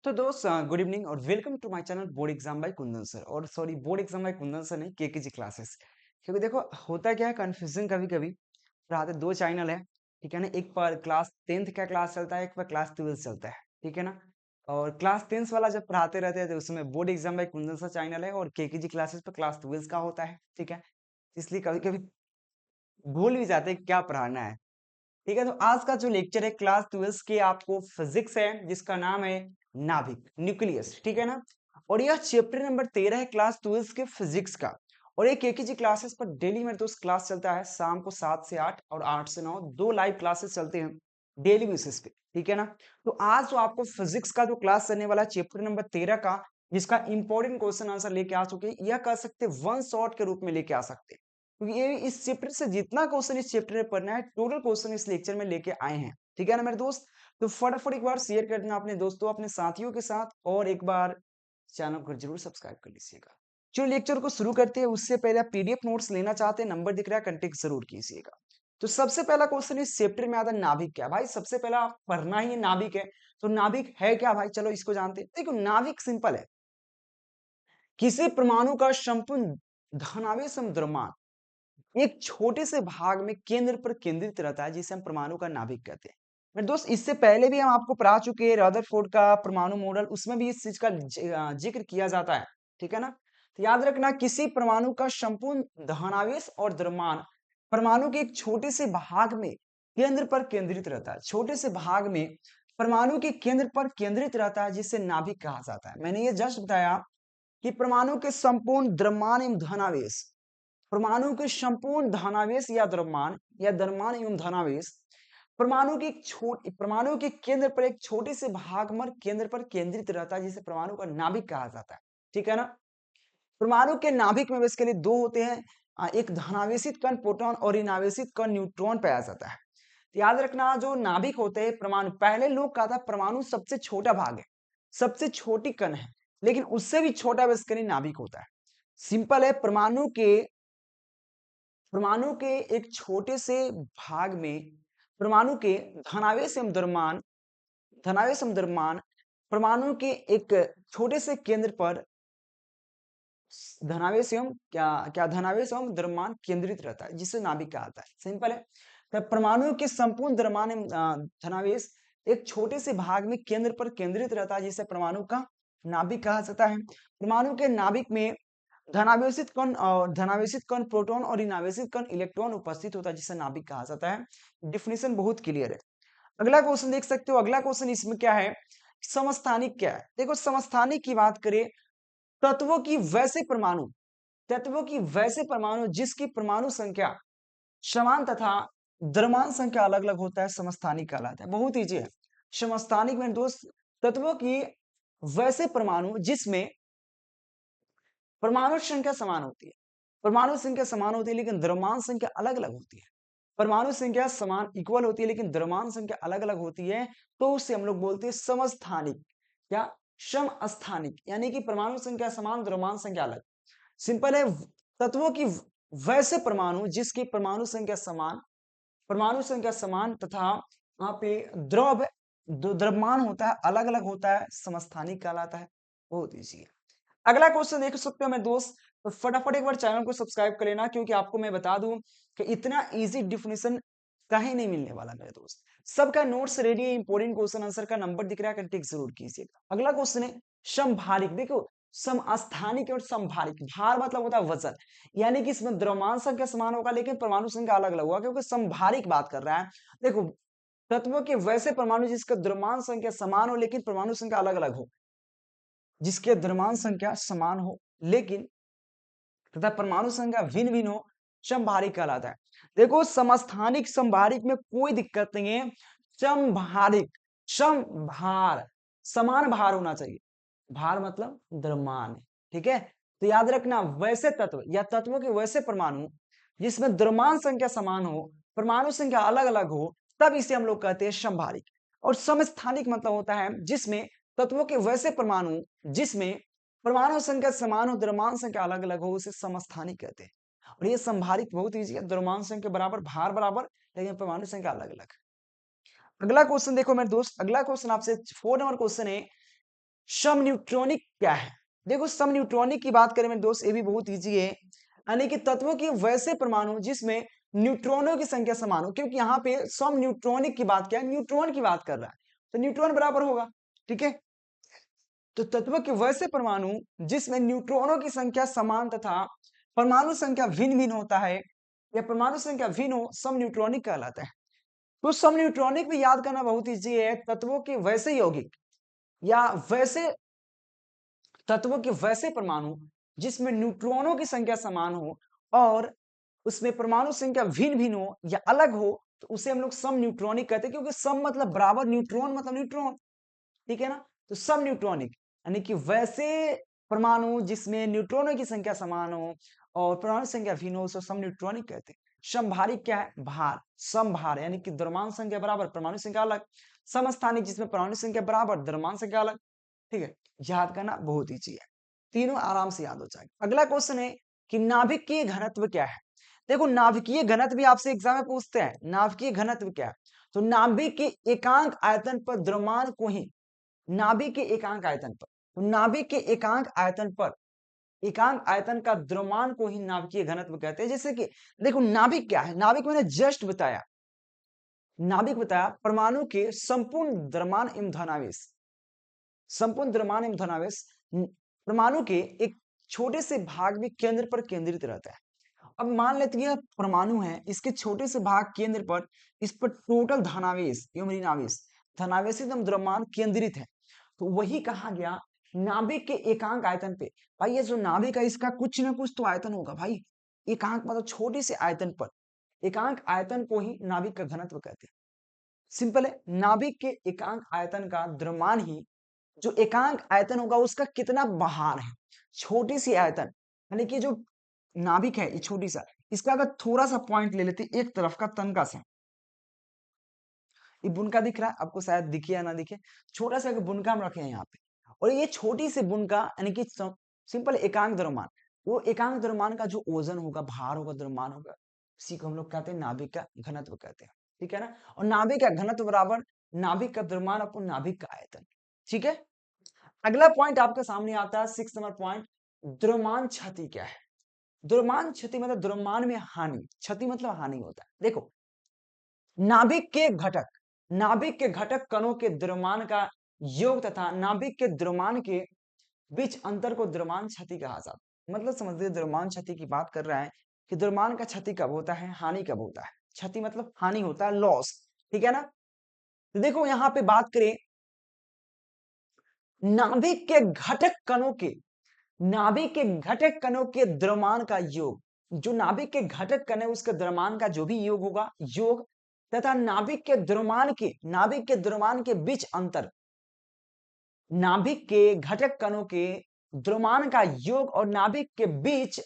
तो दोस्त good evening और welcome to my channel board exam by Kundan sir. और sorry, board exam by Kundan sir नहीं, केकेजी क्लासेस। क्योंकि देखो होता क्या है, कंफ्यूजन कभी कभी पढ़ाते दो चैनल है। ठीक है ना, एक पर क्लास 10th का क्लास चलता है, एक पर क्लास 12th चलता है। ठीक है ना। और क्लास 10th वाला जब पढ़ाते रहते हैं तो उसमें board exam by Kundan sir channel है, और केकेजी क्लासेस पर क्लास 12th का होता है। ठीक है। इसलिए कभी कभी भूल भी जाते हैं क्या पढ़ाना है। ठीक है, तो आज का जो लेक्चर है क्लास 12 के आपको फिजिक्स है, जिसका नाम है नाभिक, न्यूक्लियस। ठीक है ना। और यह चैप्टर नंबर 13 है क्लास 12 के फिजिक्स का। और एक केकेजी क्लासेस पर डेली मेरे दोस्त क्लास चलता है, शाम को 7 से 8 और 8 से 9, दो लाइव क्लासेस चलते हैं डेली बेसिस पे। ठीक है ना। तो आज जो आपको फिजिक्स का जो क्लास चलने वाला चैप्टर नंबर 13 का, जिसका इंपॉर्टेंट क्वेश्चन आंसर लेके आ चुके हैं, यह कह सकते वन शॉट के रूप में लेके आ सकते हैं। क्योंकि ये इस चैप्टर से जितना क्वेश्चन इस चैप्टर में पढ़ना है, टोटल क्वेश्चन इस लेक्चर में लेके आए हैं। ठीक है ना मेरे दोस्त। तो फटाफट एक बार शेयर कर देना अपने दोस्तों, अपने साथियों के साथ, और एक बार चैनल को जरूर सब्सक्राइब कर लीजिएगा। चलो लेक्चर को शुरू करते हैं। उससे पहले आप पीडीएफ नोट्स लेना चाहते हैं, नंबर दिख रहा है, कंटेक्ट जरूर कीजिएगा। तो सबसे पहला क्वेश्चन इस चैप्टर में आता है नाभिक क्या। भाई सबसे पहला पढ़ना ही नाभिक है, तो नाभिक है क्या भाई, चलो इसको जानते हैं। देखो नाभिक सिंपल है, किसी परमाणु का संपूर्ण धनावेश एवं द्रव्यमान एक छोटे से भाग में केंद्र पर केंद्रित रहता है, जिसे हम परमाणु का नाभिक कहते हैं। मेरे दोस्त इससे पहले भी हम आपको पढ़ा चुके हैं रदरफोर्ड का परमाणु मॉडल, उसमें भी इस चीज का जिक्र किया जाता है। ठीक है ना। तो याद रखना, किसी परमाणु का संपूर्ण धनावेश और द्रव्यमान परमाणु के एक छोटे से भाग में केंद्र पर केंद्रित रहता है। छोटे से भाग में परमाणु के केंद्र पर केंद्रित रहता है, जिसे नाभिक कहा जाता है। मैंने ये जस्ट बताया कि परमाणु के संपूर्ण द्रव्यमान एवं धनावेश, परमाणु के संपूर्ण धनावेश या द्रव्यमान या द्रव्यमान एवं धनावेश परमाणु के केंद्र पर एक छोटे से भाग में केंद्र पर केंद्रित रहता है, जिसे परमाणु का नाभिक कहा जाता है। ठीक है ना। परमाणु के नाभिक में बेसिकली दो होते हैं, एक धनावेशित कण प्रोटॉन और ऋणावेशित कण न्यूट्रॉन पाया जाता है। तो याद रखना, जो नाभिक होते हैं परमाणु, पहले लोग कहा था परमाणु सबसे छोटा भाग है, सबसे छोटी कण है, लेकिन उससे भी छोटा बेसिकली नाभिक होता है। सिंपल है, परमाणु के एक छोटे से भाग में परमाणु के धनावेश एवं द्रव्यमान परमाणु के एक छोटे से केंद्र पर धनावेश एवं क्या क्या धनावेश एवं द्रव्यमान केंद्रित रहता है, जिसे नाभिक कहा जाता है। सिंपल है, तो परमाणु के संपूर्ण द्रव्यमान एवं धनावेश एक छोटे से भाग में केंद्र पर केंद्रित रहता है, जिसे परमाणु का नाभिक कहा जाता है। परमाणु के नाभिक में धनावेशित कण प्रोटॉन और ऋणावेशित कण इलेक्ट्रॉन उपस्थित होता है, जिसे नाभिक कहा जाता है। डिफिनेशन बहुत क्लियर है। अगला क्वेश्चन देख सकते हो। अगला क्वेश्चन इसमें क्या है, समस्थानिक क्या है। देखो समस्थानिक की बात करें, तत्वों की वैसे परमाणु तत्वों की वैसे परमाणु जिसकी परमाणु संख्या समान तथा द्रव्यमान संख्या अलग अलग होता है, समस्थानिक कहलाता है। बहुत ईजी है। समस्थानिक में दोस्त तत्वों की वैसे परमाणु जिसमें परमाणु संख्या समान होती है, परमाणु संख्या समान होती है लेकिन द्रव्यमान संख्या अलग अलग होती है। परमाणु संख्या समान इक्वल होती है लेकिन द्रव्यमान संख्या अलग अलग होती है, तो उससे हम लोग बोलते हैं समस्थानिक या समस्थानिक, यानी कि परमाणु संख्या समान, द्रव्यमान संख्या अलग। सिंपल है, तत्वों की वैसे परमाणु जिसकी परमाणु संख्या समान तथा वहां पे द्रव्यमान होता है अलग अलग होता है, समस्थानिक कहलाता है। बहुत ईजी है। अगला क्वेश्चन देख सकते हो मेरे दोस्त, तो फटाफट एक बार चैनल को सब्सक्राइब कर लेना, क्योंकि आपको मैं बता दूं कि इतना इजी डिफिनेशन कहीं नहीं मिलने वाला मेरे दोस्त। सबका नोट्स रेडी है, इंपोर्टेंट क्वेश्चन आंसर का नंबर दिख रहा है, कंटेक्ट जरूर कीजिएगा। अगला क्वेश्चन है समभारिक। देखो समस्थानिक और समभारिक, भार मतलब होता है वजन, यानी कि इसमें द्रव्यमान संख्या समान होगा लेकिन परमाणु संख्या अलग अलग होगा, क्योंकि समभारिक बात कर रहा है। देखो तत्वों के वैसे परमाणु जिसका द्रव्यमान संख्या समान हो लेकिन परमाणु संख्या अलग अलग हो, जिसके द्रव्यमान संख्या समान हो लेकिन तथा परमाणु संख्या भिन्न भिन्न हो, समभारिक कहलाता है। देखो समस्थानिक समभारिक में कोई दिक्कत नहीं है। समभारिक समभार, समान भार होना चाहिए, भार मतलब द्रव्यमान। ठीक है, तो याद रखना, वैसे तत्व या तत्वों के वैसे परमाणु जिसमें द्रव्यमान संख्या समान हो, परमाणु संख्या अलग अलग हो, तब इसे हम लोग कहते हैं समभारिक। और समस्थानिक मतलब होता है जिसमें तत्वों के वैसे परमाणु जिसमें परमाणु संख्या समान हो, द्रव्यमान संख्या अलग अलग हो, उसे समस्थानिक कहते हैं। और ये संभारिक बहुत ईजी है, द्रव्यमान संख्या बराबर, भार बराबर, लेकिन परमाणु संख्या अलग अलग। अगला क्वेश्चन देखो मेरे दोस्त, अगला क्वेश्चन आपसे 4 नंबर क्वेश्चन है, सम न्यूट्रॉनिक क्या है? देखो सम न्यूट्रॉनिक की बात करें मेरे दोस्त, ये भी बहुत इजी है, यानी कि तत्वों के वैसे परमाणु जिसमें न्यूट्रॉनों की संख्या समान हो, क्योंकि यहाँ पे सम न्यूट्रॉनिक की बात क्या है, न्यूट्रॉन की बात कर रहा है, तो न्यूट्रॉन बराबर होगा। ठीक है, तो तत्व के वैसे परमाणु जिसमें न्यूट्रॉनों की संख्या समान तथा परमाणु संख्या भिन्न भिन्न होता है या परमाणु संख्या भिन्न हो, सम न्यूट्रॉनिक कहलाता है। तो सम न्यूट्रॉनिक भी याद करना बहुत इजी है, तत्वों के वैसे यौगिक या वैसे तत्वों के वैसे परमाणु जिसमें न्यूट्रॉनों की संख्या समान हो और उसमें परमाणु संख्या भिन्न भिन्न हो या अलग हो, तो उसे हम लोग सम न्यूट्रॉनिक कहते हैं, क्योंकि सम मतलब बराबर, न्यूट्रॉन मतलब न्यूट्रॉन। ठीक है ना, तो सम न्यूट्रॉनिक यानी कि वैसे परमाणु जिसमें न्यूट्रॉनों की संख्या समान हो और परमाणु संख्या भिन्न हो, उसे सम न्यूट्रॉनिक कहते हैं। समभारिक क्या है? भार। समभार यानी कि द्रव्यमान संख्या बराबर परमाणु संख्या अलग। समस्थानिक जिसमें परमाणु संख्या बराबर द्रव्यमान संख्या अलग। ठीक है, याद करना बहुत ईजी है, तीनों आराम से याद हो जाएगा। अगला क्वेश्चन है कि नाभिकीय घनत्व क्या है? देखो नाभिकीय घनत्व भी आपसे एग्जाम में पूछते हैं, नाभिकीय घनत्व क्या है? तो नाभिक के एकांक आयतन पर द्रव्यमान को ही नाभिक के एकांक आयतन पर, तो नाभिक के एकांक आयतन पर एकांक आयतन का द्रव्यमान को ही नाभिकीय घनत्व कहते हैं। जैसे कि देखो नाभिक क्या है, नाभिक मैंने जस्ट बताया, नाभिक बताया परमाणु के संपूर्ण द्रव्यमान एवं धनावेश, संपूर्ण द्रव्यमान एवं धनावेश परमाणु के एक छोटे से भाग में केंद्र पर केंद्रित रहता है। अब मान लेते हैं यह परमाणु है, इसके छोटे से भाग केंद्र पर, इस पर टोटल धनावेश एवं ऋणावेश, धनावेश एवं द्रव्यमान केंद्रित है, तो वही कहा गया नाभिक के एकांक आयतन पे। भाई ये जो नाभिक है इसका कुछ ना कुछ तो आयतन होगा भाई, एकांक मतलब छोटे से आयतन पर, एकांक आयतन को ही नाभिक का घनत्व कहते हैं। सिंपल है, नाभिक के एकांक आयतन का द्रव्यमान ही, जो एकांक आयतन होगा उसका कितना बाहर है, छोटी सी आयतन, यानी कि जो नाभिक है ये छोटी सा, इसका अगर थोड़ा सा पॉइंट ले लेते एक तरफ का तनका सा, ये बुनका दिख रहा है आपको, शायद दिखे या ना दिखे, छोटा सा बुनका हम रखे हैं यहाँ पे, और ये छोटी सी बुनका यानी कि सिंपल एकांक द्रव्यमान, वो एकांक द्रव्यमान का जो ओजन होगा, भार होगा, द्रव्यमान होगा, इसी को हम लोग कहते हैं नाभिक का घनत्व कहते हैं। ठीक है ना, और नाभिक का घनत्व बराबर नाभिक का द्रव्यमान अपन नाभिक का आयतन। ठीक है, अगला पॉइंट आपके सामने आता है 6 नंबर पॉइंट, द्रव्यमान क्षति क्या है? द्रव्यमान क्षति मतलब द्रव्यमान में हानि, क्षति मतलब हानि होता है। देखो नाभिक के घटक, नाभिक के घटक कणों के द्रव्यमान का योग तथा नाभिक के द्रव्यमान के बीच अंतर को द्रव्यमान क्षति कहा जाता है। मतलब समझिए द्रव्यमान क्षति की बात कर रहा है कि द्रव्यमान का क्षति कब होता है, हानि कब होता है। क्षति मतलब हानि होता है, लॉस। ठीक है ना, तो देखो यहाँ पे बात करें नाभिक के घटक कणों के, नाभिक के घटक कणों के द्रव्यमान का योग, जो नाभिक के घटक कण है उसके द्रव्यमान का जो भी योग होगा, योग तथा नाभिक के द्रव्यमान के, नाभिक के द्रव्यमान के बीच अंतर, नाभिक के घटक कणों के द्रव्यमान का योग और नाभिक के बीच,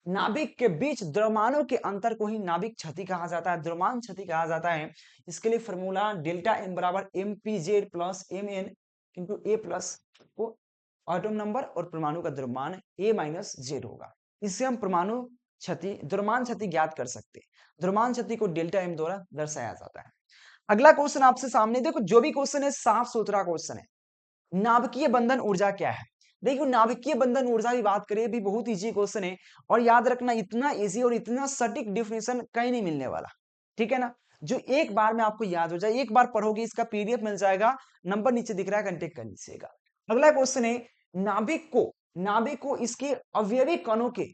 नाभिक के बीच द्रव्यमानों के अंतर को ही नाभिक क्षति कहा जाता है, द्रव्यमान क्षति कहा जाता है। इसके लिए फॉर्मूला डेल्टा एन बराबर M P Z plus M N into A plus को एटॉम नंबर और परमाणु का द्रव्यमान ए माइनस जेड होगा। इससे हम परमाणु क्षति, द्रव्यमान क्षति ज्ञात कर सकते हैं। द्रव्यमान क्षति को डेल्टा एम द्वारा दर्शाया जाता है। अगला क्वेश्चन आपसे सामने, देखो जो भी क्वेश्चन है साफ सुथरा क्वेश्चन है। नाभिकीय बंधन ऊर्जा क्या है? देखो नाभिकीय बंधन ऊर्जा की बात करें, भी बहुत इजी क्वेश्चन है, और याद रखना इतना इजी और इतना सटीक डिफिनेशन कहीं नहीं मिलने वाला। ठीक है ना, जो एक बार में आपको याद हो जाए, एक बार पढ़ोगे इसका पीडीएफ मिल जाएगा, नंबर नीचे दिख रहा है, कांटेक्ट कर लीजिएगा। अगला क्वेश्चन है नाभिक को इसके अवयवी कणों के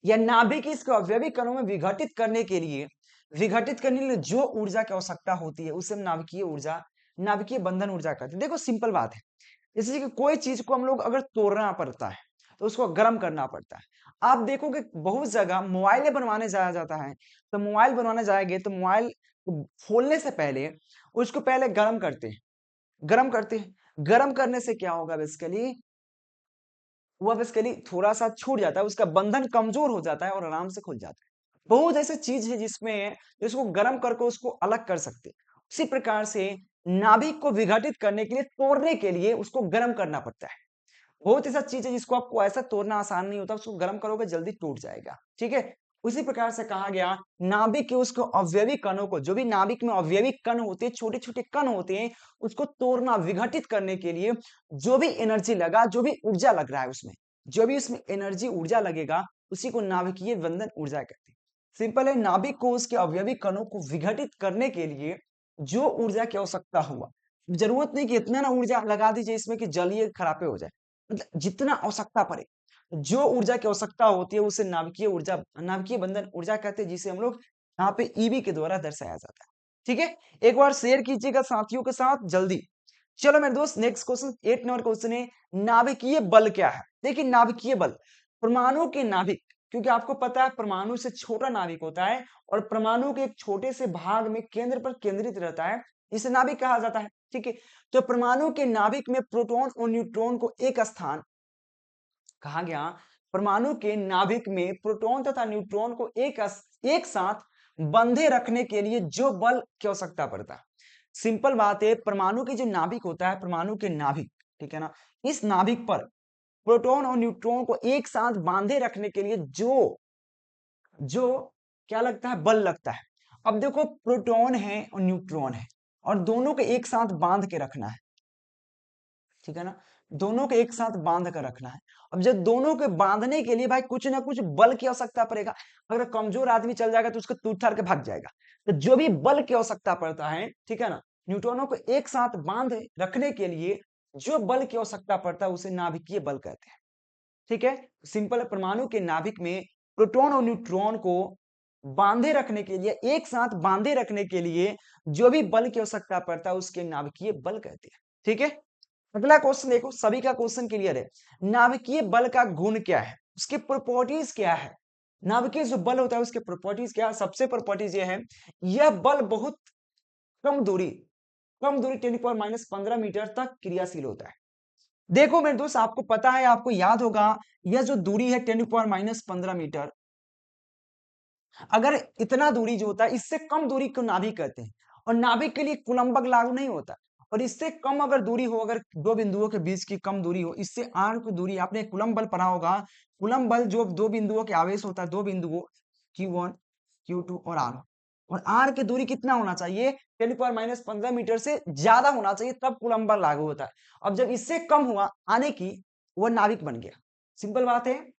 या नाभिक इसके अवयवी कणों में विघटित करने के लिए, विघटित करने के लिए जो ऊर्जा की आवश्यकता होती है उसे हम नाभिकीय ऊर्जा, नाभिकीय बंधन ऊर्जा कहते हैं। देखो सिंपल बात है, जैसे कि कोई चीज को हम लोग अगर तोड़ना पड़ता है तो उसको गर्म करना पड़ता है। आप देखोगे बहुत जगह मोबाइल बनवाने जाया जाता है, तो मोबाइल बनवाने जाएंगे तो मोबाइल खोलने से पहले उसको पहले गर्म करते हैं, गर्म करते हैं, गर्म करने से क्या होगा बेसिकली, वो बेसिकली थोड़ा सा छूट जाता है, उसका बंधन कमजोर हो जाता है और आराम से खुल जाता है। बहुत ऐसी चीज है जिसमें इसको गर्म करके उसको अलग कर सकते हैं। उसी प्रकार से नाभिक को विघटित करने के लिए, तोड़ने के लिए उसको गर्म करना पड़ता है। बहुत ऐसा चीज है जिसको आपको ऐसा तोड़ना आसान नहीं होता, उसको गर्म करोगे जल्दी टूट जाएगा। ठीक है, उसी प्रकार से कहा गया नाभिक के उसको अवयवी कणों को, जो भी नाभिक में अवयवी कण होते हैं, छोटे छोटे कण होते हैं, उसको तोड़ना, विघटित करने के लिए जो भी एनर्जी लगा, जो भी ऊर्जा लग रहा है उसमें, जो भी उसमें एनर्जी ऊर्जा लगेगा, उसी को नाभिकीय बंधन ऊर्जा कहते हैं। सिंपल है, नाभिक को उसके अवयवी कणों को विघटित करने के लिए जो ऊर्जा की आवश्यकता हुआ, जरूरत नहीं कि इतना ना ऊर्जा लगा दीजिए इसमें कि जलीय खराबे हो जाए, मतलब जितना आवश्यकता पड़े, जो ऊर्जा की आवश्यकता होती है उसे नाभिकीय ऊर्जा, नाभिकीय बंधन ऊर्जा कहते हैं, जिसे हम लोग यहाँ पे ईबी के द्वारा दर्शाया जाता है। ठीक है, एक बार शेयर कीजिएगा साथियों के साथ जल्दी। चलो मेरे दोस्त, नेक्स्ट क्वेश्चन 8 नंबर क्वेश्चन है, नाभिकीय बल क्या है? देखिए नाभिकीय बल, परमाणु के नाभिक, क्योंकि आपको पता है परमाणु से छोटा नाभिक होता है और परमाणु के एक छोटे से भाग में केंद्र पर केंद्रित रहता है, इसे नाभिक कहा जाता है। ठीक है, तो परमाणु के नाभिक में प्रोटॉन और न्यूट्रॉन को एक स्थान, कहा गया परमाणु के नाभिक में प्रोटॉन तथा न्यूट्रॉन को एक साथ बंधे रखने के लिए जो बल की आवश्यकता पड़ता है। सिंपल बात है, परमाणु के जो नाभिक होता है, परमाणु के नाभिक, ठीक है ना, इस नाभिक पर प्रोटॉन और न्यूट्रॉन को एक साथ बांधे रखने के लिए जो जो क्या लगता है, बल लगता है। अब देखो प्रोटॉन है और न्यूट्रॉन है और दोनों को एक साथ बांध के रखना है, ठीक है ना, दोनों के एक साथ बांध कर रखना है। अब जब दोनों के बांधने के लिए भाई कुछ ना कुछ बल की आवश्यकता पड़ेगा, अगर कमजोर आदमी चल जाएगा तो उसको टूट फाड़ के भाग जाएगा, तो जो भी बल की आवश्यकता पड़ता है, ठीक है ना, न्यूट्रॉनों को एक साथ बांध रखने के लिए जो बल की आवश्यकता पड़ता है उसे नाभिकीय बल कहते हैं। ठीक है, सिंपल है, परमाणु के नाभिक में प्रोटॉन और न्यूट्रॉन को बांधे रखने के लिए, एक साथ बांधे रखने के लिए जो भी बल की आवश्यकता पड़ता है उसके नाभिकीय बल कहते हैं। ठीक है, अगला क्वेश्चन देखो, सभी का क्वेश्चन क्लियर है। नाभिकीय बल का गुण क्या है, उसके प्रॉपर्टीज क्या है? नाभिकीय जो बल होता है उसके प्रॉपर्टीज क्या है? सबसे प्रॉपर्टीज ये है, यह बल बहुत कम दूरी, कम दूरी 10⁻⁻15 मीटर तक क्रियाशील होता है। देखो मेरे दोस्त, आपको पता है, आपको याद होगा, यह जो दूरी है 10⁻15 मीटर, अगर इतना दूरी जो होता है, इससे कम दूरी को नाभिक कहते हैं, और नाभिक के लिए कूलम्बक लागू नहीं होता, और इससे कम अगर दूरी हो, अगर दो बिंदुओं के बीच की कम दूरी हो, इससे आर की दूरी, आपने कूलम्ब बल पढ़ा होगा, कूलम्ब बल जो दो बिंदुओं के आवेश होता है, दो बिंदुओं Q1 Q2 और आर की दूरी कितना होना चाहिए, 10⁻15 मीटर से ज्यादा होना चाहिए, तब कूलम्ब बल लागू होता है। अब जब इससे कम हुआ आने की, वह नाभिक बन गया। सिंपल बात है,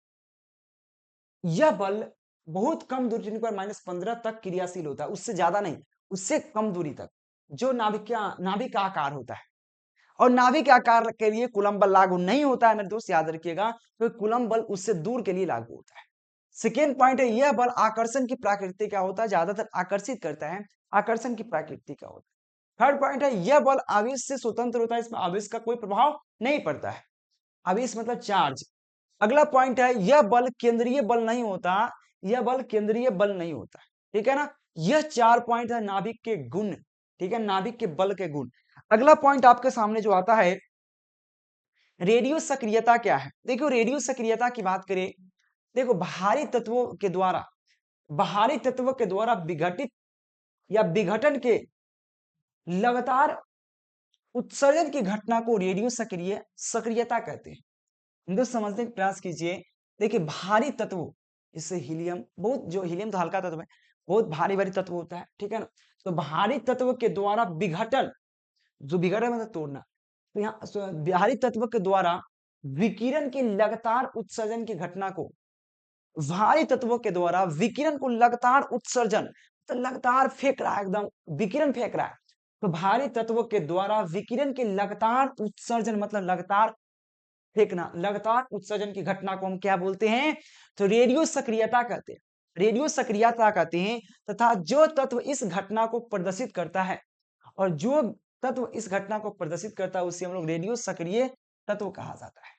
यह बल बहुत कम दूरी 10⁻15 तक क्रियाशील होता है, उससे ज्यादा नहीं, उससे कम दूरी तक, जो नाभिक का आकार होता है। और नाभिक के आकार के लिए कूलम्ब बल लागू नहीं होता है मेरे दोस्त, याद रखिएगा, तो कूलम्ब बल उससे दूर के लिए लागू होता है। सेकेंड पॉइंट है, यह बल आकर्षण की प्रकृति का होता है, ज्यादातर आकर्षित करता है, आकर्षण की प्रकृति का होता है। थर्ड पॉइंट है, यह बल आवेश से स्वतंत्र होता है, इसमें आवेश का कोई प्रभाव नहीं पड़ता है, आवेश मतलब चार्ज। अगला पॉइंट है, यह बल केंद्रीय बल नहीं होता, यह बल केंद्रीय बल नहीं होता, ठीक है ना। यह चार पॉइंट है नाभिक के गुण, ठीक है, नाभिक के बल के गुण। अगला पॉइंट आपके सामने जो आता है, रेडियो सक्रियता क्या है? देखो रेडियो सक्रियता की बात करें, देखो बाहरी तत्वों के द्वारा विघटित या विघटन के लगातार उत्सर्जन की घटना को रेडियो सक्रियता कहते हैं। हिंदू समझने का प्रयास कीजिए। देखिए भारी तत्व, इससे हीलियम, बहुत जो हीलियम तो हल्का तत्व है, बहुत भारी भारी तत्व होता है, ठीक है ना। तो भारी तत्व के द्वारा विघटन, जो विघटन मतलब तोड़ना, तो यहाँ भारी तत्व के द्वारा विकिरण के लगातार उत्सर्जन की घटना को, भारी तत्वों के द्वारा विकिरण को लगातार उत्सर्जन, तो लगातार फेंक रहा है, एकदम विकिरण फेंक रहा है, तो भारी तत्वों के द्वारा विकिरण के लगातार उत्सर्जन मतलब लगातार फेंकना, लगातार उत्सर्जन की घटना को हम क्या बोलते हैं, तो रेडियो सक्रियता कहते हैं, रेडियो सक्रियता कहते हैं। तथा जो तत्व इस घटना को प्रदर्शित करता है, और जो तत्व इस घटना को प्रदर्शित करता है उसे हम लोग रेडियो सक्रिय तत्व कहा जाता है।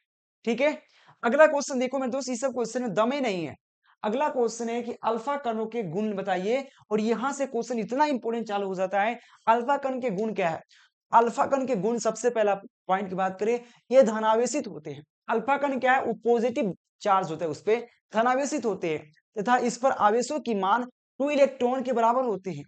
ठीक है, अगला क्वेश्चन देखो मेरे दोस्त, इस सब क्वेश्चन में दम ही नहीं है। अगला क्वेश्चन है कि अल्फा कणों के गुण बताइए, और यहां से क्वेश्चन इतना इंपॉर्टेंट चालू हो जाता है, अल्फा कण के गुण क्या है? अल्फा कण के गुण, सबसे पहला पॉइंट की बात करें, ये धनावेशित होते हैं। अल्फा कण क्या है? वो पॉजिटिव चार्ज होता है, उस पर धनावेशित होते हैं, तथा इस पर आवेशों की मान 2 इलेक्ट्रॉन के बराबर होते हैं,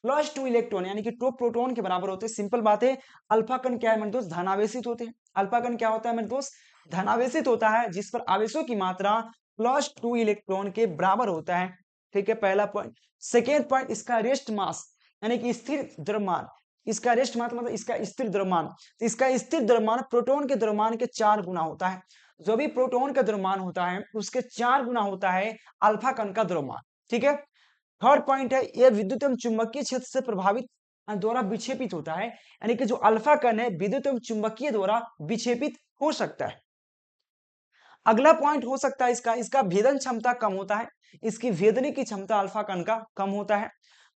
+2 इलेक्ट्रॉन यानी कि 2 प्रोटॉन के बराबर होते हैं। सिंपल बात है, अल्फा कण क्या है मेरे दोस्त? धनावेशित होते हैं। अल्फा कण क्या होता है मेरे दोस्त? धनावेशित होता है, जिस पर आवेशों की मात्रा +2 इलेक्ट्रॉन के बराबर होता है। ठीक है, पहला पॉइंट। सेकेंड पॉइंट, इसका रेस्ट मास यानी कि स्थिर द्रव्यमान। इसका रेस्ट मास मतलब इसका स्थिर द्रव्यमान। तो इसका स्थिर द्रव्यमान प्रोटॉन के द्रव्यमान के 4 गुना होता है। जो भी प्रोटॉन का द्रव्यमान होता है उसके 4 गुना होता है अल्फा कण का द्रव्यमान। ठीक है। थर्ड पॉइंट है, यह विद्युत एवं चुंबकीय क्षेत्र से प्रभावित द्वारा विक्षेपित होता है, यानी कि जो अल्फा कण है विद्युत एवं चुंबकीय द्वारा विक्षेपित हो सकता है। अगला पॉइंट हो सकता है इसका भेदन क्षमता कम होता है। इसकी भेदने की क्षमता अल्फा कण का कम होता है।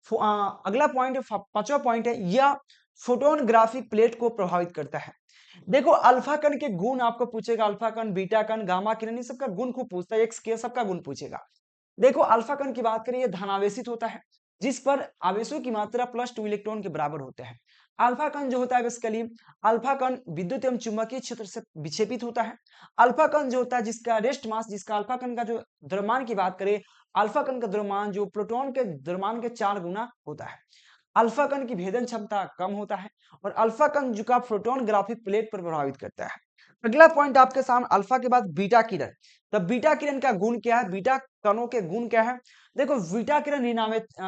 अगला पॉइंट, पांचवा पॉइंट है, यह फोटोन ग्राफिक प्लेट को प्रभावित करता है। देखो अल्फा कण के गुण आपको पूछेगा, अल्फा कण, बीटा कण, गामा किरण, ये सबका गुण खूब पूछता है, एक्स के सबका गुण पूछेगा। देखो अल्फा कण की बात करें, यह धनावेशित होता है, जिस पर आवेशों की मात्रा +2 इलेक्ट्रॉन के बराबर होते हैं। अल्फा कण जो होता है बेसिकली, अल्फा कण विद्युत एवं चुंबकीय क्षेत्र से विक्षेपित होता है। अल्फा कण जो होता है जिसका रेस्ट मास, जिसका अल्फा कण का जो द्रव्यमान की बात करें, अल्फा कण का द्रव्यमान जो प्रोटॉन के द्रव्यमान के 4 गुना होता है। अल्फा कण की भेदन क्षमता कम होता है और अल्फा कण जो का प्रोटॉन ग्राफिक प्लेट पर प्रभावित करता है। अगला पॉइंट आपके सामने, अल्फा के बाद बीटा किरण। तो बीटा किरण का गुण क्या है, बीटा कणों के गुण क्या है? देखो बीटा किरण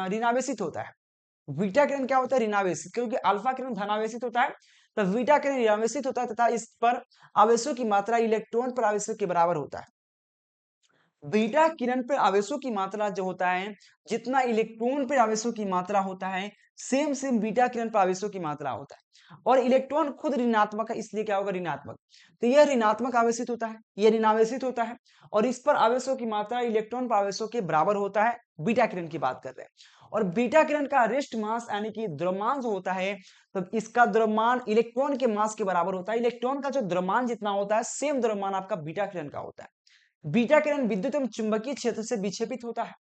ऋणावेशित होता है। बीटा किरण क्या होता है? ऋणावेशित, क्योंकि अल्फा किरण धनावेशित होता है, तो बीटा किरण ऋणावेशित होता है तथा इस पर आवेशों की मात्रा इलेक्ट्रॉन पर आवेशों के बराबर होता है। बीटा किरण पर आवेशों की मात्रा जो होता है, जितना इलेक्ट्रॉन पर आवेशों की मात्रा होता है, सेम सेम बीटा किरण पर आवेशों की मात्रा होता है। और इलेक्ट्रॉन खुद ऋणात्मक है, इसलिए क्या होगा? ऋणात्मक। तो यह ऋणात्मक आवेशित होता है, यह ऋणावेशित होता है, और इस पर आवेशों की मात्रा इलेक्ट्रॉन पर आवेशों के बराबर होता है। बीटा किरण की बात कर रहे हैं। और बीटा किरण का रेस्ट मास यानी कि द्रव्यमान जो होता है, तो इसका द्रव्यमान इलेक्ट्रॉन के मास के बराबर होता है। इलेक्ट्रॉन का जो द्रव्यमान जितना होता है, सेम द्रव्यमान आपका बीटा किरण का होता है। बीटा किरण विद्युत एवं चुंबकीय क्षेत्र से विक्षेपित होता है।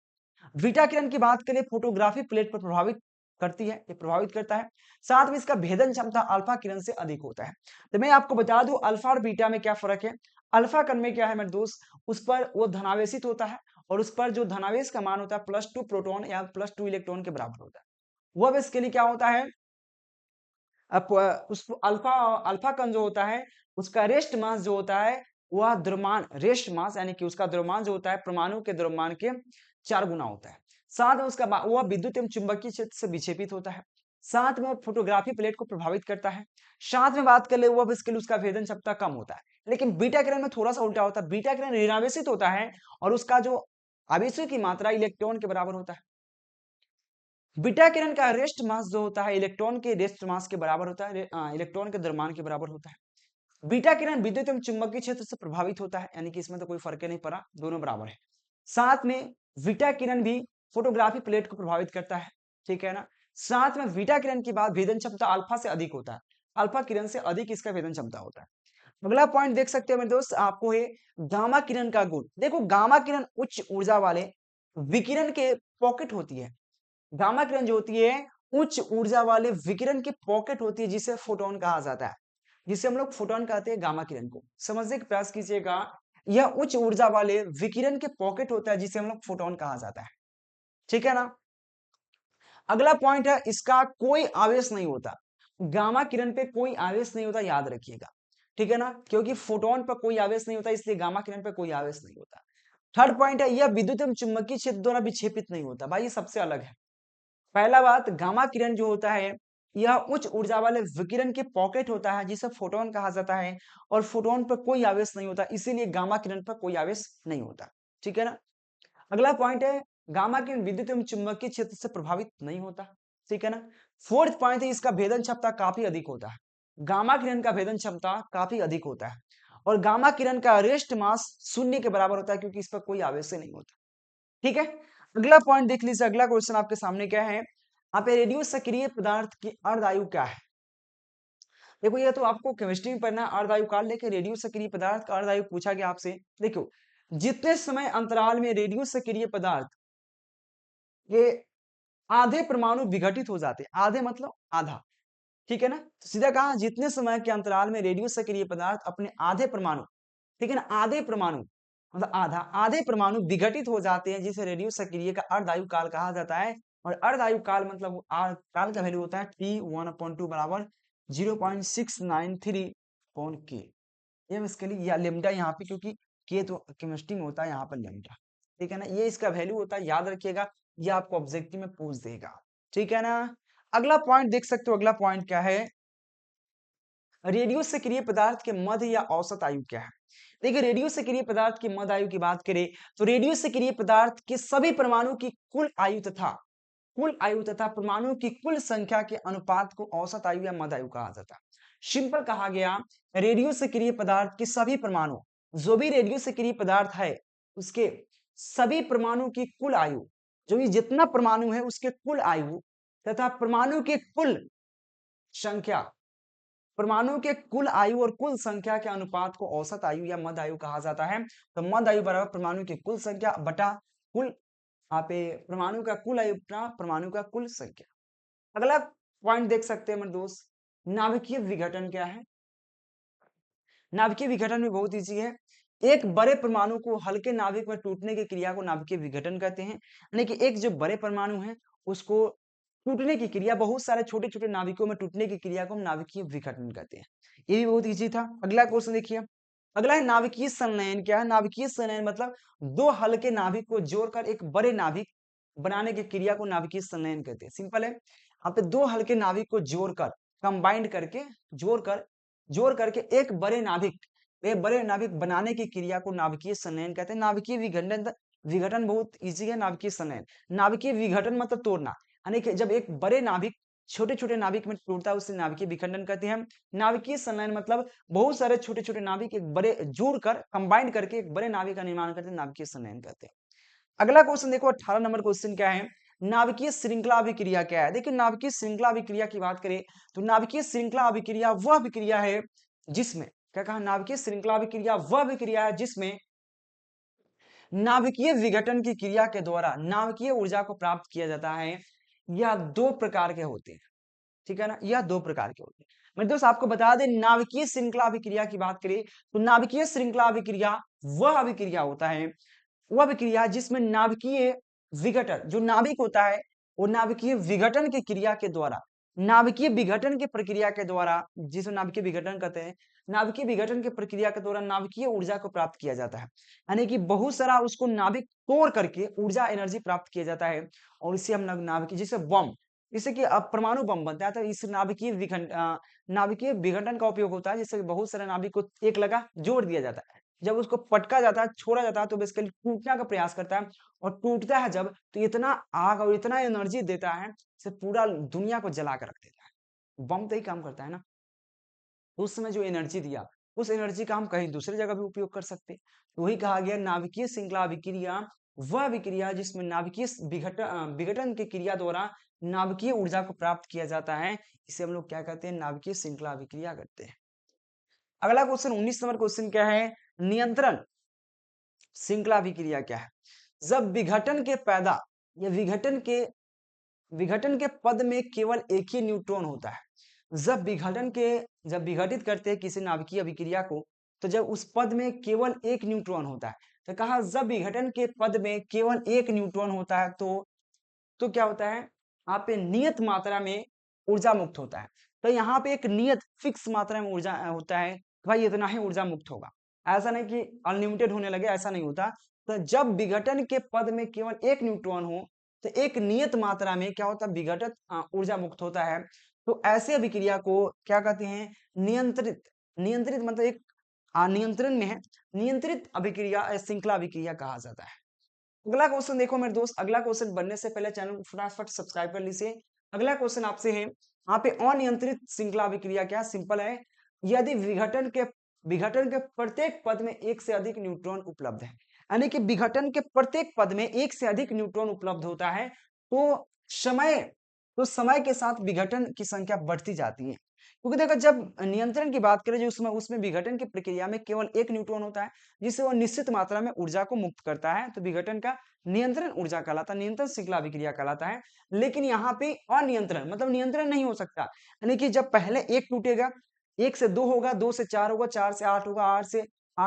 बीटा किरण की बात करें, फोटोग्राफी प्लेट पर प्रभावित करती है, ये प्रभावित करता है। साथ में इसका भेदन क्षमता अल्फा किरण से अधिक होता है। तो मैं आपको बता दूं अल्फा और बीटा में क्या फर्क है। अल्फा कण में क्या है मेरे दोस्त, उस पर वो धनावेशित होता है, और उस पर जो धनावेश का मान होता है +2 प्रोटॉन या +2 इलेक्ट्रॉन के बराबर होता है। वह इसके लिए क्या होता है, उस अल्फा अल्फा कण जो होता है उसका रेस्ट मास जो होता है, वह द्रव्यमान रेस्ट मास यानी कि उसका द्रव्यमान जो होता है परमाणु के द्रव्यमान के 4 गुना होता है। साथ में उसका वह विद्युत एवं चुंबकीय क्षेत्र से विक्षेपित होता है। साथ में फोटोग्राफी प्लेट को प्रभावित करता है। साथ में बात कर ले, वह इसके लिए उसका भेदन क्षमता कम होता है। लेकिन बीटा किरण में थोड़ा सा उल्टा होता है, बीटा किरण ऋणावेशित होता है और उसका जो आवेशों की मात्रा इलेक्ट्रॉन के बराबर होता है। बीटा किरण का रेस्ट मास जो होता है इलेक्ट्रॉन के रेस्ट मास के बराबर होता है, इलेक्ट्रॉन के द्रव्यमान के बराबर होता है। बीटा किरण विद्युत एवं चुंबकीय क्षेत्र से प्रभावित होता है, यानी कि इसमें तो कोई फर्क नहीं पड़ा, दोनों बराबर है। साथ में बीटा किरण भी फोटोग्राफी प्लेट को प्रभावित करता है, ठीक है ना। साथ में बीटा किरण की बात, भेदन क्षमता अल्फा से अधिक होता है, अल्फा किरण से अधिक इसका भेदन क्षमता होता है। अगला पॉइंट देख सकते हो मेरे दोस्त, आपको है गामा किरण का गुण। देखो गामा किरण उच्च ऊर्जा वाले विकिरण के पॉकेट होती है। गामा किरण जो होती है उच्च ऊर्जा वाले विकिरण की पॉकेट होती है, जिसे फोटोन कहा जाता है, जिसे हम लोग फोटोन कहते हैं गामा किरण को। समझने का प्रयास कीजिएगा, यह उच्च ऊर्जा वाले विकिरण के पॉकेट होता है जिसे हम लोग फोटोन कहा जाता है, ठीक है ना। अगला पॉइंट है, इसका कोई आवेश नहीं होता। गामा किरण पे कोई आवेश नहीं होता, याद रखिएगा, ठीक है ना, क्योंकि फोटोन पर कोई आवेश नहीं होता, इसलिए गामा किरण पे कोई आवेश नहीं होता। थर्ड पॉइंट है, यह विद्युत एवं चुंबकीय क्षेत्र द्वारा विक्षेपित नहीं होता। भाई ये सबसे अलग है। पहला बात, गामा किरण जो होता है यह उच्च ऊर्जा वाले विकिरण के पॉकेट होता है, जिसे फोटोन कहा जाता है, और फोटोन पर कोई आवेश नहीं होता, इसीलिए गामा किरण पर कोई आवेश नहीं होता, ठीक है ना। अगला पॉइंट है, गामा किरण विद्युत एवं चुंबकीय क्षेत्र से प्रभावित नहीं होता, ठीक है ना। फोर्थ पॉइंट है, इसका भेदन क्षमता काफी अधिक होता है। गामा किरण का भेदन क्षमता काफी अधिक होता है, और गामा किरण का रेस्ट मास 0 के बराबर होता है, क्योंकि इस पर कोई आवेश नहीं होता, ठीक है। अगला पॉइंट देख लीजिए, अगला क्वेश्चन आपके सामने क्या है, यहाँ पे रेडियो सक्रिय पदार्थ की अर्धायु क्या है। देखो ये तो आपको केमिस्ट्री में पढ़ना है, अर्धायु काल, लेके रेडियो सक्रिय पदार्थ का अर्धायु पूछा गया आपसे। देखो जितने समय अंतराल में रेडियो सक्रिय पदार्थ के आधे परमाणु विघटित हो जाते हैं, आधे मतलब आधा, ठीक है ना, तो सीधा कहा जितने समय के अंतराल में रेडियो सक्रिय पदार्थ अपने आधे परमाणु, ठीक है ना, आधे परमाणु मतलब आधा, आधे परमाणु विघटित हो जाते हैं, जिसे रेडियो सक्रिय का अर्धायु काल कहा जाता है। और अर्धायु काल मतलब काल का वैल्यू होता है T1/2 बराबर 0.693 के। ये इसके लिए या लेमडा यहाँ पे, क्योंकि के तो केमिस्ट्री में होता है, यहाँ पर लेमडा, ठीक है ना, ये इसका वैल्यू होता है, याद रखिएगा, ये आपको ऑब्जेक्टिव में पूछ देगा, ठीक है ना। अगला पॉइंट देख सकते हो, अगला पॉइंट क्या है, रेडियो सक्रिय पदार्थ के मध्य या औसत आयु क्या है। देखिए रेडियो सक्रिय पदार्थ की मध्य आयु की बात करें तो रेडियो सक्रिय पदार्थ के सभी परमाणु की कुल आयु तथा परमाणु की कुल संख्या के अनुपात को औसत आयु या मध्य आयु कहा जाता है। सिंपल कहा गया, रेडियो सक्रिय पदार्थ के सभी परमाणु, जो भी रेडियो सक्रिय पदार्थ है उसके सभी परमाणु की कुल आयु, जो भी जितना परमाणु है उसके कुल आयु तथा परमाणु के कुल संख्या, परमाणु के कुल आयु और कुल संख्या के अनुपात को औसत आयु या मध्य आयु कहा जाता है। तो मध्य आयु बराबर परमाणु की कुल संख्या बटा कुल, यहाँ पे परमाणु का कुल आयु बटा परमाणु का कुल संख्या। अगला पॉइंट देख सकते हैं मेरे दोस्त, नाभिकीय विघटन क्या है। नाभिकीय विघटन भी बहुत इजी है, एक बड़े परमाणु को हल्के नाभिक में टूटने की क्रिया को नाभिकीय विघटन कहते हैं। यानी कि एक जो बड़े परमाणु है उसको टूटने की क्रिया, बहुत सारे छोटे छोटे नाभिकों में टूटने की क्रिया को हम नाभिकीय विघटन कहते हैं। ये भी बहुत इजी था। अगला क्वेश्चन देखिए, अगला है नाभिकीय संलयन क्या है। नाभिकीय संलयन मतलब दो हल्के नाभिक को जोड़कर एक बड़े नाभिक बनाने की क्रिया को नाभिकीय संलयन कहते हैं। सिंपल है, यहाँ पे दो हल्के नाभिक को जोड़कर, कंबाइंड करके, जोड़ करके एक बड़े नाभिक बनाने की क्रिया को नाभिकीय संलयन कहते हैं। नाभिकीय विघटन, विघटन बहुत इजी है। नाभिकीय संलयन, नाभिकीय विघटन मतलब तोड़ना, यानी कि जब एक बड़े नाभिक छोटे छोटे नाभिक में टूटता है उसे नाभिकीय विखंडन कहते हैं। नाभिकीय संलयन मतलब बहुत सारे छोटे छोटे नाभिक एक बड़े जोड़कर, कंबाइंड करके एक बड़े नाभिक का निर्माण करते हैं, नाभिकीय संलयन कहते हैं। अगला क्वेश्चन देखो, 18 नंबर क्वेश्चन क्या है, नाभिकीय श्रृंखला अभिक्रिया क्या है। देखिए नाभिकीय श्रृंखला अभिक्रिया की बात करें तो नाभिकीय श्रृंखला अभिक्रिया वह अभिक्रिया है जिसमें, क्या कहा, नाभिकीय श्रृंखला अभिक्रिया वह अभिक्रिया है जिसमें नाभिकीय विघटन की क्रिया के द्वारा नाभिकीय ऊर्जा को प्राप्त किया जाता है। यह दो प्रकार के होते हैं, ठीक है ना, यह दो प्रकार के होते हैं। मेरे दोस्त आपको बता दें, नाभिकीय श्रृंखला अभिक्रिया की बात करें तो नाभिकीय श्रृंखला अभिक्रिया वह अभिक्रिया होता है, वह अभिक्रिया जिसमें नाभिकीय विघटन, जो नाभिक होता है वो नाभिकीय विघटन की क्रिया के द्वारा, नाभिकीय विघटन की प्रक्रिया के द्वारा, जिसे नाभिकीय विघटन कहते हैं, नाभिकीय विघटन की प्रक्रिया के द्वारा नाभिकीय ऊर्जा को प्राप्त किया जाता है। यानी कि बहुत सारा उसको नाभिक तोड़ करके ऊर्जा एनर्जी प्राप्त किया जाता है और इसे हम नाभिकीय, जैसे बम, जैसे कि अब परमाणु बम बनता है तो इस नाभिकीय विघटन का उपयोग होता है, जिससे बहुत सारे नाभिक को एक लगा जोड़ दिया जाता है। जब उसको पटका जाता है, छोड़ा जाता है तो बेसिकली टूटने का प्रयास करता है, और टूटता है जब तो इतना आग और इतना एनर्जी देता है से पूरा दुनिया को जला कर रख देता है। बम तो ही काम करता है ना, उस समय जो एनर्जी दिया उस एनर्जी का हम कहीं दूसरी जगह भी उपयोग कर सकते हैं। तो वही कहा गया नाभिकीय श्रृंखला अभिक्रिया वह अभिक्रिया जिसमें नाभिकीय विघटन की क्रिया द्वारा नाभिकीय ऊर्जा को प्राप्त किया जाता है, इसे हम लोग क्या कहते हैं, नाभिकीय श्रृंखला अभिक्रिया करते हैं। अगला क्वेश्चन 19 नंबर क्वेश्चन क्या है, नियंत्रण श्रृंखला अभिक्रिया क्या है। जब विघटन के पैदा या विघटन के पद में केवल एक ही न्यूट्रॉन होता है, जब विघटित करते हैं किसी नाभिकीय अभिक्रिया को तो जब उस पद में केवल एक न्यूट्रॉन होता है, तो कहा जब विघटन के पद में केवल एक न्यूट्रॉन होता है तो क्या होता है, यहाँ पे नियत मात्रा में ऊर्जा मुक्त होता है। तो यहाँ पे एक नियत फिक्स मात्रा में ऊर्जा होता है, भाई इतना ही ऊर्जा मुक्त होगा, ऐसा नहीं कि अनलिमिटेड होने लगे, ऐसा नहीं होता। तो जब विघटन के पद में केवल एक न्यूट्रॉन हो तो एक नियत मात्रा में क्या होता है, विघटित ऊर्जा मुक्त होता है। तो ऐसे अभिक्रिया को क्या कहते हैं, नियंत्रित, नियंत्रित मतलब एक नियंत्रण में है, नियंत्रित अभिक्रिया श्रृंखला अभिक्रिया कहा जाता है। अगला क्वेश्चन देखो मेरे दोस्त, अगला क्वेश्चन बनने से पहले चैनल को फटाफट सब्सक्राइब कर लीजिए। अगला क्वेश्चन आपसे है, यहाँ पे अनियंत्रित श्रृंखला अभिक्रिया क्या, सिंपल है, यदि विघटन के प्रत्येक पद में एक से अधिक न्यूट्रॉन उपलब्ध है, यानी कि विघटन के प्रत्येक पद में एक से अधिक न्यूट्रॉन उपलब्ध होता है तो समय समय के साथ विघटन की संख्या बढ़ती जाती है। क्योंकि देखो जब नियंत्रण की बात करें जो उसमें विघटन की प्रक्रिया में केवल एक न्यूट्रॉन होता है जिससे वो निश्चित मात्रा में ऊर्जा को मुक्त करता है, तो विघटन का नियंत्रण ऊर्जा कहलाता है, नियंत्रण श्रृंखला अभिक्रिया कहलाता है। लेकिन यहाँ पे अनियंत्रण मतलब नियंत्रण नहीं हो सकता, यानी कि जब पहले एक टूटेगा, एक से दो होगा, दो से चार होगा, चार से आठ होगा, आठ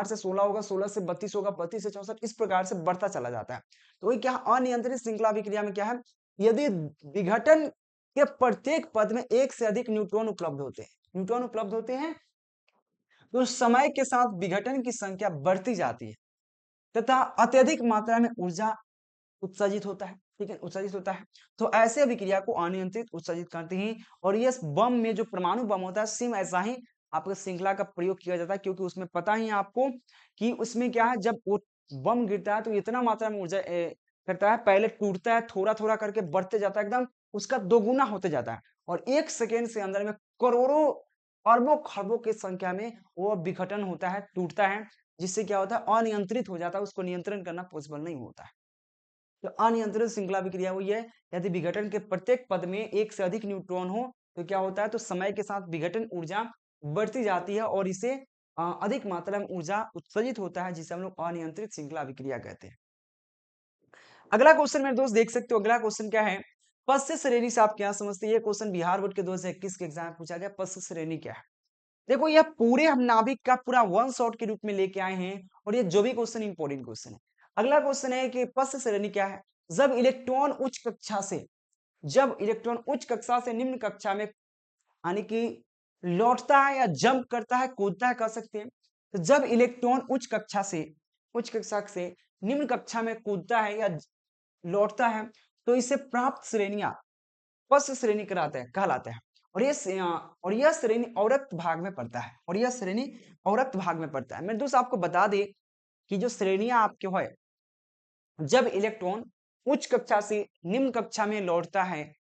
से 16 होगा, 16 से 32 होगा, 32 से 64, इस प्रकार से बढ़ता चला जाता है। तो वही क्या, अनियंत्रित श्रृंखला अभिक्रिया में क्या है, यदि विघटन के प्रत्येक पद में एक से अधिक न्यूट्रॉन उपलब्ध होते हैं तो समय के साथ विघटन की संख्या बढ़ती जाती है। तथा अत्यधिक मात्रा में ऊर्जा उत्सर्जित होता है, ठीक है, उत्सर्जित होता है। तो ऐसे अभिक्रिया को अनियंत्रित उत्सर्जित करते हैं। और ये बम में जो परमाणु बम होता है सेम ऐसा ही आपका श्रृंखला का प्रयोग किया जाता है, क्योंकि उसमें पता ही है आपको कि उसमें क्या है, जब वो बम गिरता है तो इतना मात्रा में ऊर्जा करता है, पहले टूटता है, थोड़ा-थोड़ा करके बढ़ते जाता है, एकदम उसका दोगुना होते जाता है और 1 सेकंड से अंदर में करोड़ों, अरबों, खरबों की संख्या में वो विघटन होता है, टूटता है, जिससे क्या होता है अनियंत्रित हो जाता है, उसको नियंत्रण करना पॉसिबल नहीं होता है। तो अनियंत्रित श्रृंखला अभिक्रिया हुई है, यदि विघटन के प्रत्येक पद में एक से अधिक न्यूट्रॉन हो तो क्या होता है, तो समय के साथ विघटन ऊर्जा बढ़ती जाती है और इसे अधिक मात्रा में ऊर्जा उत्सर्जित होता है, जिसे हम लोग अनियंत्रित श्रृंखला अभिक्रिया कहते हैं। अगला क्वेश्चन मेरे दोस्त देख सकते हो, अगला क्वेश्चन क्या है, पश्च श्रेणी से आप क्या समझते हैं? ये क्वेश्चन बिहार बोर्ड के 2021 के एग्जाम में पूछा गया। पश्च श्रेणी क्या है? देखो यह पूरे हम नाभिक का पूरा वन शॉट के रूप में लेके आए हैं और ये जो भी क्वेश्चन इंपॉर्टेंट क्वेश्चन है। अगला क्वेश्चन है कि पश्च श्रेणी क्या है? जब इलेक्ट्रॉन उच्च कक्षा से, जब इलेक्ट्रॉन उच्च कक्षा से निम्न कक्षा में यानी कि लौटता है या जंप करता है, कूदता है, कह सकते हैं। तो जब इलेक्ट्रॉन उच्च कक्षा से निम्न कक्षा में कूदता है या लौटता है तो इसे प्राप्त श्रेणियां पश्च श्रेणी कराते हैं, कहलाते हैं। और यह श्रेणी अवरक्त भाग में पड़ता है, और यह श्रेणी अवरक्त भाग में पड़ता है। मेरे दोस्त आपको बता दें कि जो श्रेणियां आपके है, जब इलेक्ट्रॉन उच्च कक्षा से निम्न कक्षा में लौटता है,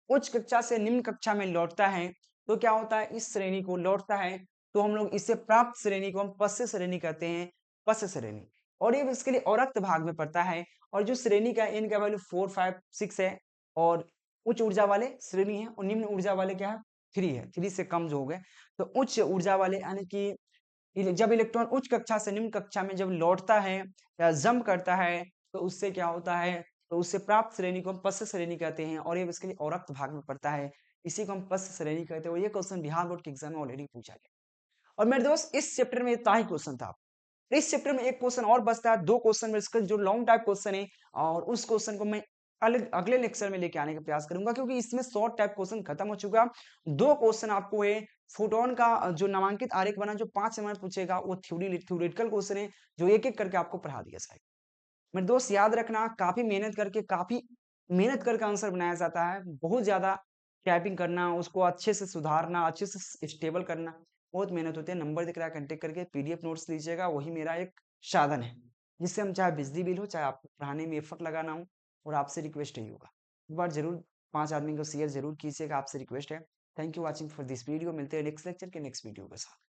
उच्च कक्षा से निम्न कक्षा में लौटता है, तो क्या होता है, इस श्रेणी को लौटता है तो हम लोग इसे प्राप्त श्रेणी को हम पश्च श्रेणी कहते हैं, पश्च श्रेणी। और ये इसके लिए अवरक्त भाग में पड़ता है। और जो श्रेणी का एन का वैल्यू 4 5 6 है और उच्च ऊर्जा वाले श्रेणी है और निम्न ऊर्जा वाले क्या है, 3 है, 3 से कम जो हो गए। तो उच्च ऊर्जा वाले यानी कि जब इलेक्ट्रॉन उच्च कक्षा से निम्न कक्षा में जब लौटता है या जंप करता है तो उससे क्या होता है, तो उससे प्राप्त श्रेणी को हम पश्च श्रेणी कहते हैं और ये इसके लिए अवरक्त भाग में पड़ता है, इसी को हम पश्च श्रेणी कहते हैं। और ये क्वेश्चन बिहार बोर्ड के एग्जाम में ऑलरेडी पूछा गया। और मेरे दोस्त इस चैप्टर में इतना ही क्वेश्चन था। इस चैप्टर में एक क्वेश्चन और बचता है, 2 क्वेश्चन में इसका जो लॉन्ग टाइप क्वेश्चन है और उस क्वेश्चन को मैं अलग अगले लेक्चर में लेके आने का प्रयास करूंगा, क्योंकि इसमें शॉर्ट टाइप क्वेश्चन खत्म हो चुका। 2 क्वेश्चन आपको है, फोटोन का जो नामांकित आरेख बना जो 5 नंबर पूछेगा वो थ्योरेटिकल क्वेश्चन है, जो एक-एक करके आपको पढ़ा दिया जाएगा। मेरे दोस्त याद रखना, काफी मेहनत करके आंसर बनाया जाता है, बहुत ज्यादा टाइपिंग करना, उसको अच्छे से सुधारना, अच्छे से स्टेबल करना, बहुत मेहनत होती है। नंबर दिख रहा है, कांटेक्ट करके पीडीएफ नोट्स लीजिएगा, वही मेरा एक साधन है जिससे हम चाहे बिजली बिल हो, चाहे आपको पढ़ाने में एफर्ट लगाना हो। और आपसे रिक्वेस्ट यही होगा, एक बार जरूर 5 आदमी को शेयर जरूर कीजिएगा, आपसे रिक्वेस्ट है। Thank you watching for this video. मिलते हैं नेक्स्ट लेक्चर के नेक्स्ट वीडियो के साथ।